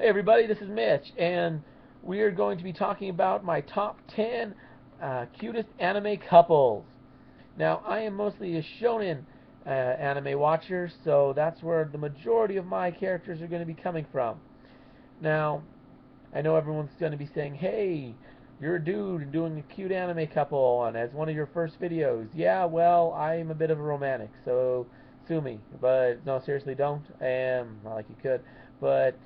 Hey everybody, this is Mitch, and we are going to be talking about my top 10 cutest anime couples. Now, I am mostly a shonen anime watcher, so that's where the majority of my characters are going to be coming from. Now, I know everyone's going to be saying, hey, you're a dude doing a cute anime couple on as one of your first videos. Yeah, well, I'm a bit of a romantic, so sue me. But no, seriously, don't. Not like you could. But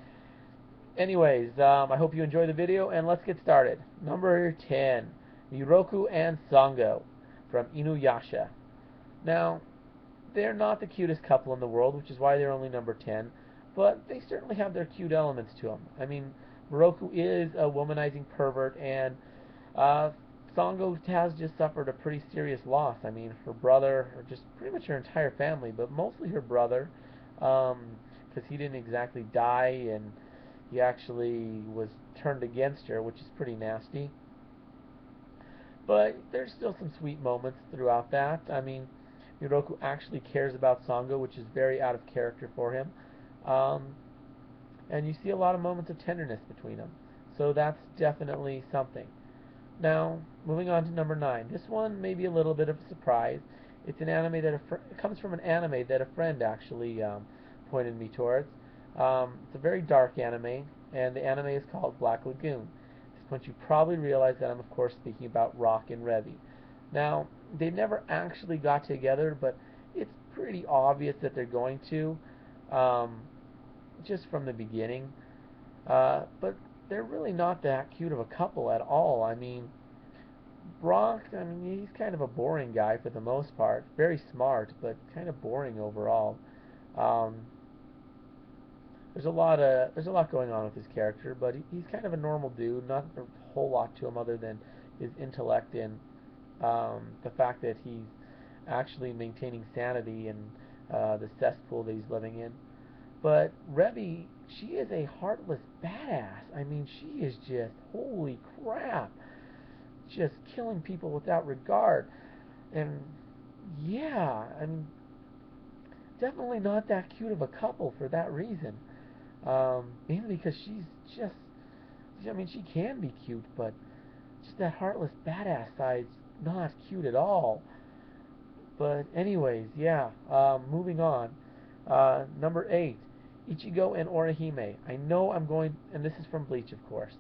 anyways, I hope you enjoy the video, and let's get started. Number 10, Miroku and Sango from Inuyasha. Now, they're not the cutest couple in the world, which is why they're only number 10, but they certainly have their cute elements to them. I mean, Miroku is a womanizing pervert, and uh, Sango has just suffered a pretty serious loss. I mean, her brother, or just pretty much her entire family, but mostly her brother, because he didn't exactly die, and he actually was turned against her, which is pretty nasty. But there's still some sweet moments throughout that. I mean, Miroku actually cares about Sango, which is very out of character for him. Um, and you see a lot of moments of tenderness between them. So that's definitely something. Now, moving on to number 9. This one may be a little bit of a surprise. It's an anime that it comes from an anime that a friend actually pointed me towards. It's a very dark anime, and the anime is called Black Lagoon. At this point, you probably realize that I'm, of course, speaking about Rock and Revy. Now, they never actually got together, but it's pretty obvious that they're going to, um, just from the beginning. But they're really not that cute of a couple at all. I mean, Brock, I mean, he's kind of a boring guy for the most part. Very smart, but kind of boring overall. Um, there's a lot going on with his character, but he's kind of a normal dude. Not a whole lot to him other than his intellect and the fact that he's actually maintaining sanity in the cesspool that he's living in. But Revy, she is a heartless badass. I mean, she is just holy crap, just killing people without regard. And yeah, I mean, definitely not that cute of a couple for that reason. Mainly because she's just, I mean, she can be cute, but just that heartless badass side's not cute at all. But anyways, yeah. Moving on. Number 8, Ichigo and Orihime. I know I'm going, and this is from Bleach, of course.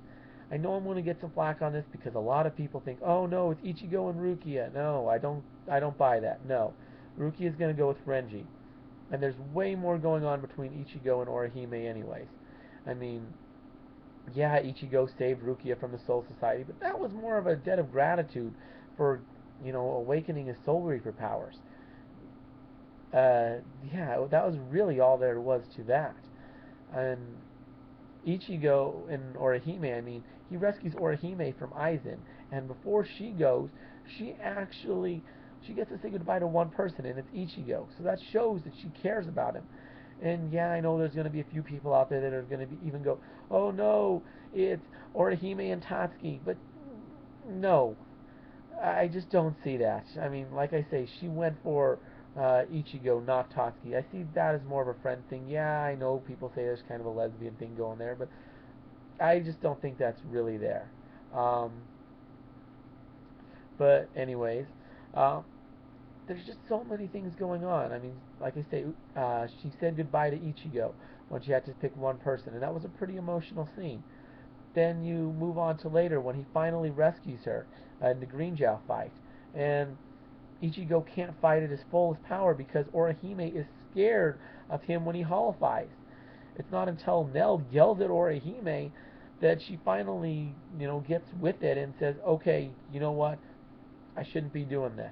I know I'm going to get some flack on this because a lot of people think, oh no, it's Ichigo and Rukia. No, I don't. I don't buy that. No, Rukia is going to go with Renji, and there's way more going on between Ichigo and Orihime, anyways. I mean, yeah, Ichigo saved Rukia from the Soul Society, but that was more of a debt of gratitude for, awakening his Soul Reaper powers. Uh, yeah, that was really all there was to that. And Ichigo and Orihime, I mean, he rescues Orihime from Aizen, and before she goes, she gets to say goodbye to one person, and it's Ichigo. So that shows that she cares about him. And yeah, I know there's going to be a few people out there that are going to even go, oh no, it's Orihime and Tatsuki, but no, I just don't see that. I mean, like I say, she went for Ichigo, not Tatsuki. I see that as more of a friend thing. Yeah, I know people say there's kind of a lesbian thing going there, but I just don't think that's really there. Um, but anyways, uh, there's just so many things going on. I mean, like I say, she said goodbye to Ichigo when she had to pick one person, and that was a pretty emotional scene. Then you move on to later when he finally rescues her in the Green Jow fight, and Ichigo can't fight at his fullest power because Orihime is scared of him when he holifies. It's not until Nell yells at Orihime that she finally, gets with it and says, okay, you know what? I shouldn't be doing this.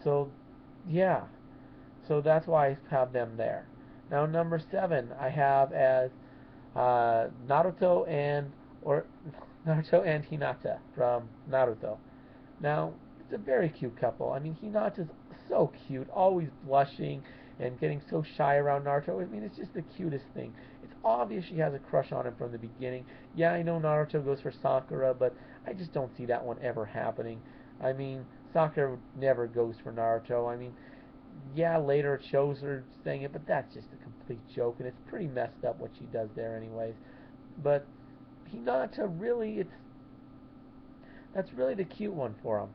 So, yeah. So that's why I have them there. Now, number 7, I have as Naruto and or Naruto and Hinata from Naruto. Now, it's a very cute couple. I mean, Hinata's so cute, always blushing and getting so shy around Naruto. I mean, it's just the cutest thing. It's obvious she has a crush on him from the beginning. Yeah, I know Naruto goes for Sakura, but I just don't see that one ever happening. I mean, Sakura never goes for Naruto. I mean, Yeah, later it shows her saying it, but that's just a complete joke, and it's pretty messed up what she does there, anyways. But Hinata really, that's really the cute one for him.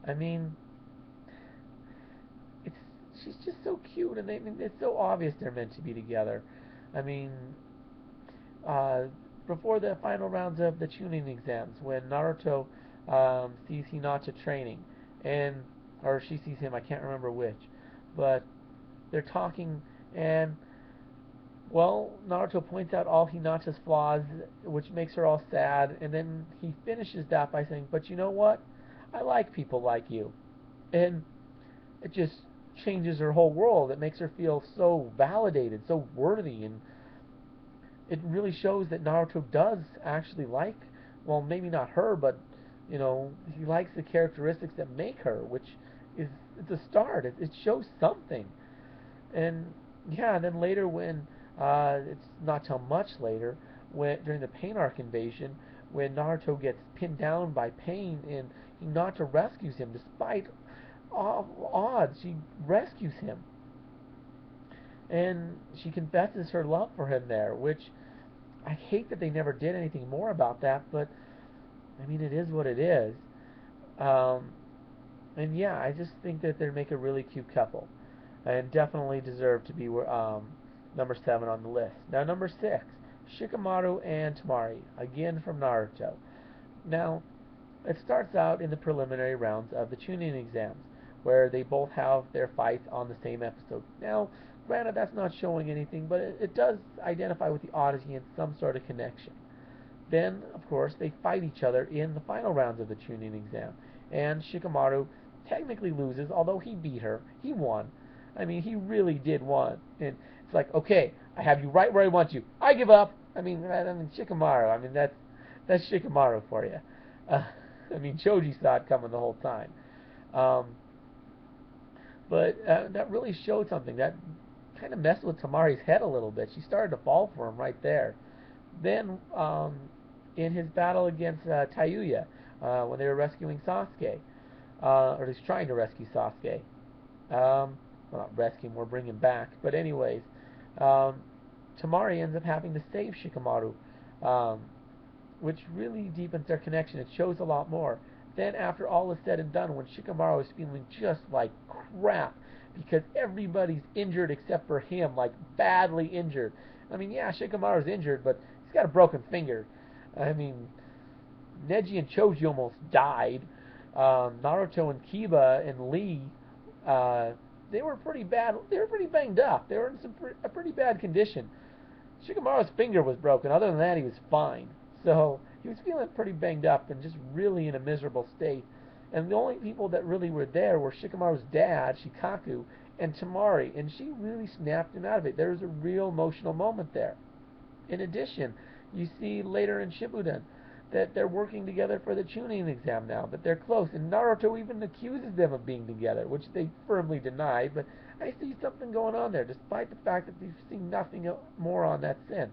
I mean, it's she's just so cute, and it's so obvious they're meant to be together. I mean, uh, before the final rounds of the tuning exams, when Naruto sees Hinata training, and or she sees him, I can't remember which, but they're talking, and well, Naruto points out all Hinata's flaws, which makes her all sad, and then he finishes that by saying, "But you know what? I like people like you," and it just changes her whole world. It makes her feel so validated, so worthy, and it really shows that Naruto does actually like, well, maybe not her, but he likes the characteristics that make her, which is it's a start. It shows something, and yeah, and then later when it's not till much later when during the Pain Arc invasion when Naruto gets pinned down by Pain and Hinata rescues him despite all odds. She rescues him and she confesses her love for him there, which I hate that they never did anything more about that, but I mean, it is what it is. Um, and yeah, I just think that they make a really cute couple, and definitely deserve to be number 7 on the list. Now, number 6, Shikamaru and Tamari, again from Naruto. Now, it starts out in the preliminary rounds of the Chunin exams, where they both have their fights on the same episode. Now, granted, that's not showing anything, but it does identify with the Odyssey and some sort of connection. Then, of course, they fight each other in the final rounds of the Chunin exam. And Shikamaru technically loses, although he beat her. He won. I mean, he really did won. And it's like, okay, I have you right where I want you. I give up. I mean Shikamaru. I mean, that's Shikamaru for you. Uh, I mean, Choji saw it coming the whole time. Um, but that really showed something. That kind of messed with Tamari's head a little bit. She started to fall for him right there. Then, in his battle against Tayuya, when they were rescuing Sasuke, or he's trying to rescue Sasuke. Well, not rescue him, we're bringing back. But anyways, um, Tamari ends up having to save Shikamaru, um, which really deepens their connection. It shows a lot more. Then, after all is said and done, when Shikamaru is feeling just like crap because everybody's injured except for him, like badly injured. I mean, yeah, Shikamaru's injured, but he's got a broken finger. I mean, Neji and Choji almost died. Naruto and Kiba and Lee, uh, they were pretty bad. They were pretty banged up. They were in a pretty bad condition. Shikamaru's finger was broken. Other than that, he was fine. So he was feeling pretty banged up and just really in a miserable state. And the only people that really were there were Shikamaru's dad, Shikaku, and Tamari. And she really snapped him out of it. There was a real emotional moment there. In addition, you see later in Shippuden that they're working together for the Chunin exam now, that they're close. And Naruto even accuses them of being together, which they firmly deny. But I see something going on there, despite the fact that we've seen nothing more on that since.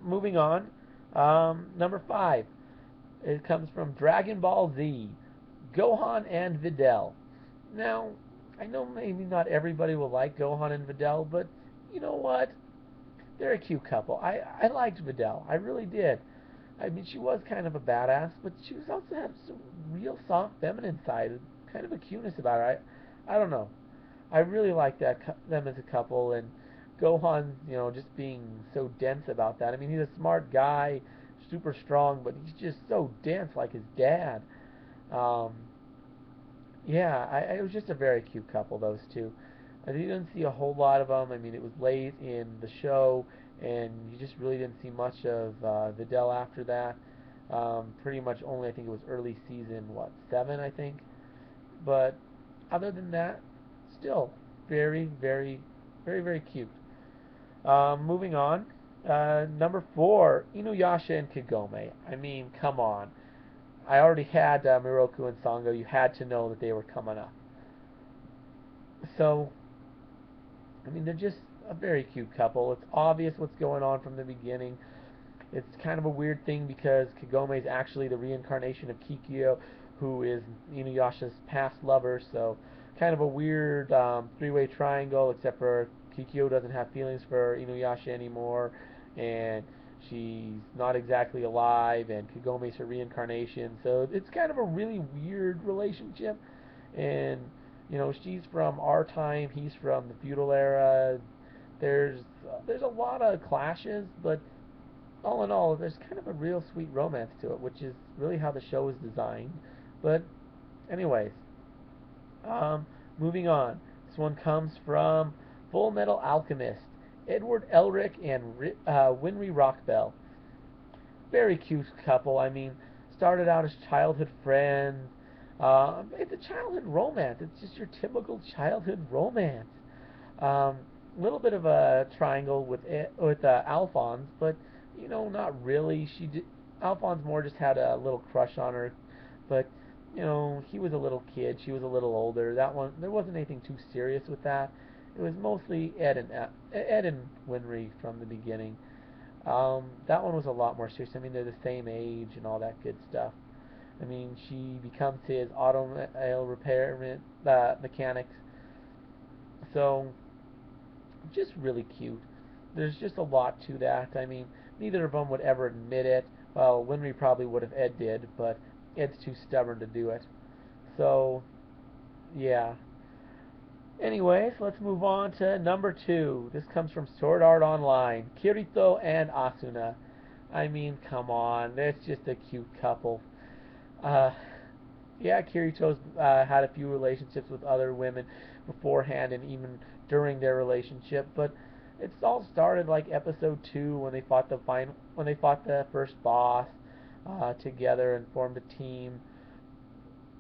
Moving on, number 5. It comes from Dragon Ball Z, Gohan and Videl. Now, I know maybe not everybody will like Gohan and Videl, but you know what? They're a cute couple. I liked Videl. I really did. I mean, she was kind of a badass, but she was also had some real soft feminine side, kind of a cuteness about her. I don't know. I really like them as a couple, and Gohan, just being so dense about that. I mean, he's a smart guy, super strong, but he's just so dense, like his dad. Um, yeah, it was just a very cute couple, those two. I didn't see a whole lot of them. I mean, it was late in the show, and you just really didn't see much of Videl after that. Pretty much only, I think it was early season, 7, I think. But other than that, still very, very, very, very cute. Moving on. Number 4, Inuyasha and Kagome. I mean, come on. I already had Miroku and Sango. You had to know that they were coming up. So, I mean, they're just a very cute couple. It's obvious what's going on from the beginning. It's kind of a weird thing because Kagome is actually the reincarnation of Kikyo, who is Inuyasha's past lover. So kind of a weird three-way triangle, except for Kikyo doesn't have feelings for Inuyasha anymore, and she's not exactly alive, and Kagome's her reincarnation. So it's kind of a really weird relationship, and she's from our time, he's from the feudal era. There's a lot of clashes, but all in all, there's kind of a real sweet romance to it, which is really how the show is designed. But anyways, um, moving on. This one comes from Full Metal Alchemist, Edward Elric and Winry Rockbell. Very cute couple. I mean, started out as childhood friends. It's a childhood romance. It's just your typical childhood romance. Um, little bit of a triangle with Alphonse, but not really. Alphonse more just had a little crush on her, but he was a little kid, she was a little older. That one, there wasn't anything too serious with that. It was mostly Ed and Winry from the beginning. That one was a lot more serious. I mean, they're the same age and all that good stuff. I mean, she becomes his automobile repair mechanics. So just really cute. There's just a lot to that. I mean, neither of them would ever admit it. Well, Winry probably would if Ed did, but Ed's too stubborn to do it. So, yeah. Anyways, let's move on to number 2. This comes from Sword Art Online. Kirito and Asuna. I mean, come on. That's just a cute couple. Uh, yeah, Kirito's had a few relationships with other women beforehand and even during their relationship, but it's all started like episode 2 when they fought the first boss together and formed a team.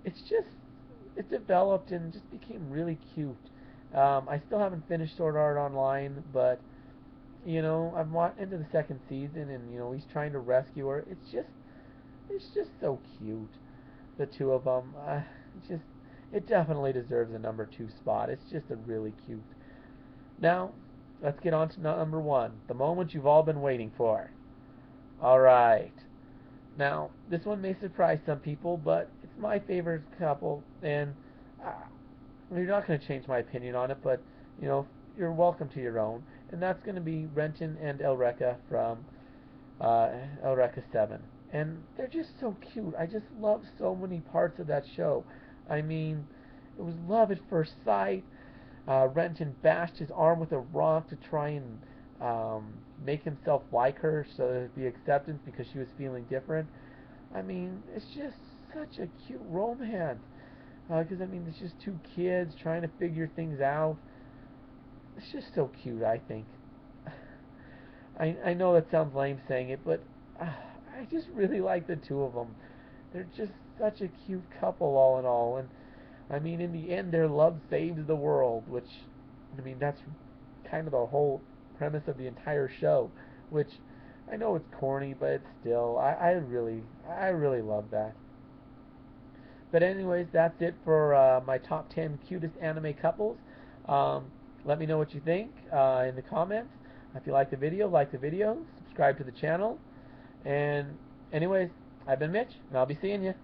It's just it developed and just became really cute. I still haven't finished Sword Art Online, but I'm into the second season, and he's trying to rescue her. It's just so cute, the two of them. It definitely deserves a number 2 spot. It's just a really cute. Now, let's get on to number 1, the moment you've all been waiting for. All right. Now, this one may surprise some people, but it's my favorite couple, and uh, you're not going to change my opinion on it, but you're welcome to your own, and that's going to be Renton and Elreka from Elreka 7. And they're just so cute. I just love so many parts of that show. I mean, it was love at first sight. Renton bashed his arm with a rock to try and make himself like her so there'd be acceptance because she was feeling different. I mean, it's just such a cute romance. Because, I mean, it's just two kids trying to figure things out. It's just so cute, I think. I know that sounds lame saying it, but I just really like the two of them. They're just such a cute couple, all in all. And, I mean, in the end, their love saves the world, which, I mean, that's kind of the whole premise of the entire show. Which, I know it's corny, but it's still, I really love that. But anyways, that's it for my top 10 cutest anime couples. Um, Let me know what you think in the comments. If you like the video, subscribe to the channel. And anyways, I've been Mitch, and I'll be seeing you.